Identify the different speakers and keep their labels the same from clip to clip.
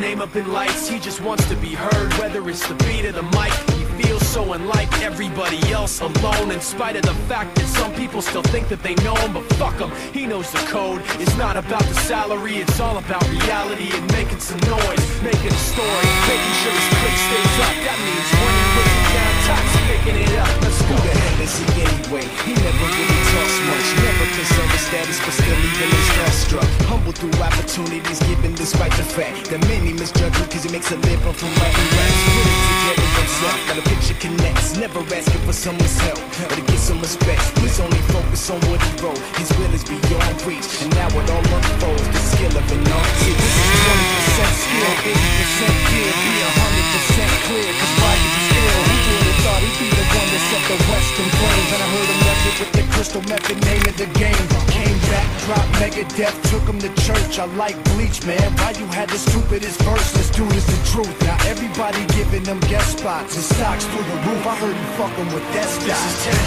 Speaker 1: name up in lights, he just wants to be heard. Whether it's the beat or the mic, he feels so unlike everybody else, alone. In spite of the fact that some people still think that they know him, but fuck him, he knows the code. It's not about the salary, it's all about reality and making some noise, making a story, making sure his click stays up. That means when he puts it down, Tox picking it up. Let's go. Who the hell is he anyway? He never really talks much, never concerned with status, but still even is starstruck. Humble through opportunities given despite the fact that many misjudge him cause he makes a living from writing raps. Put it together himself, got a picture connects, never asking for someone's help or to get some respect. He's only focused on what he wrote, his will is beyond reach, and now it all unfolds, the skill of an artist. This is 20% skill, 80% gear, be 100% clear, cause Ryan is ill. Who would've thought he'd be the one that set the Western flames? And I heard him wreck it with the crystal method, name of the game. Came back, dropped Megadeth, took him to church. I like Bleach, man, why you had the stupidest verse? Let's do this the truth. Now everybody giving them guest spots and stocks through the roof. I heard you fucking with that stock.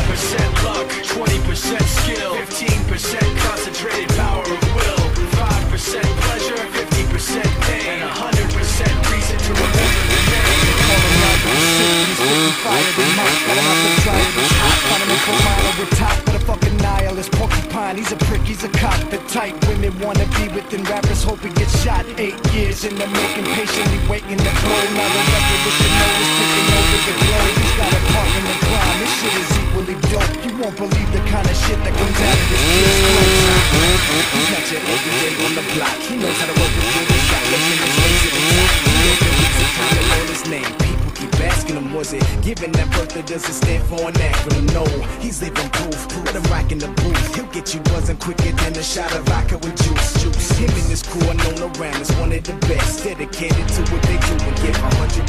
Speaker 1: This is 10% luck, 20% skill, 15% concentrated power of will, 5% pleasure, 50% pain, and 100% reason to remember the name. They call him Roger the Sick, he's 55 the month. Gotta have to try it, it's hot. Find him in Pomona with top of the fucking nihilist porcupine. He's a prick, he's a cop. The type women wanna be within rappers, hope he gets shot. 8 years in the making, patiently waiting to blow. Now the record with your nose taking over the globe. He's got a part in the crime, this shit is equally dope. You won't believe the kind of shit that comes out of this kid's clothes. He's not your everyday on the block. He knows how to work with good shot, making his way to the top. He knows the reason time to know his name. People keep asking him, was it given that birth that doesn't stand for an acronym? No, he's living proof. Let him rock in the booth. He'll get you buzzing quicker than a shot of vodka with juice. Him and his crew are known around as one of the best, dedicated to what they do and give 100%.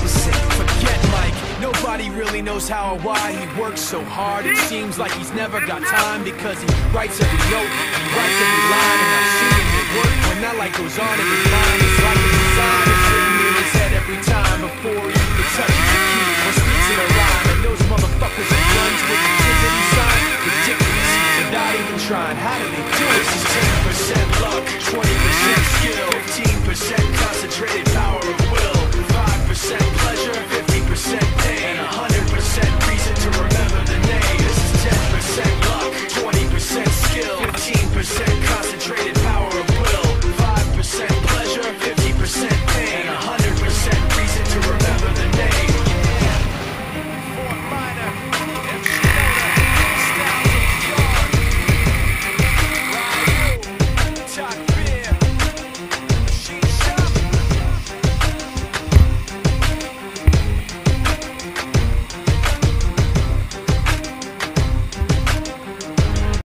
Speaker 1: Forget Mike, nobody really knows how or why he works so hard. It seems like he's never got time because he writes every note, he writes every line, and I've seen him at work when that light goes on in his mind. It's like a design is written in his head every time before he even touches the keys or speaks in a rhyme. And those motherfuckers that runs with the kids that he signed, ridiculous, without even trying. How do they do it? This is 10% luck, 20% skill, 15% concentrated power of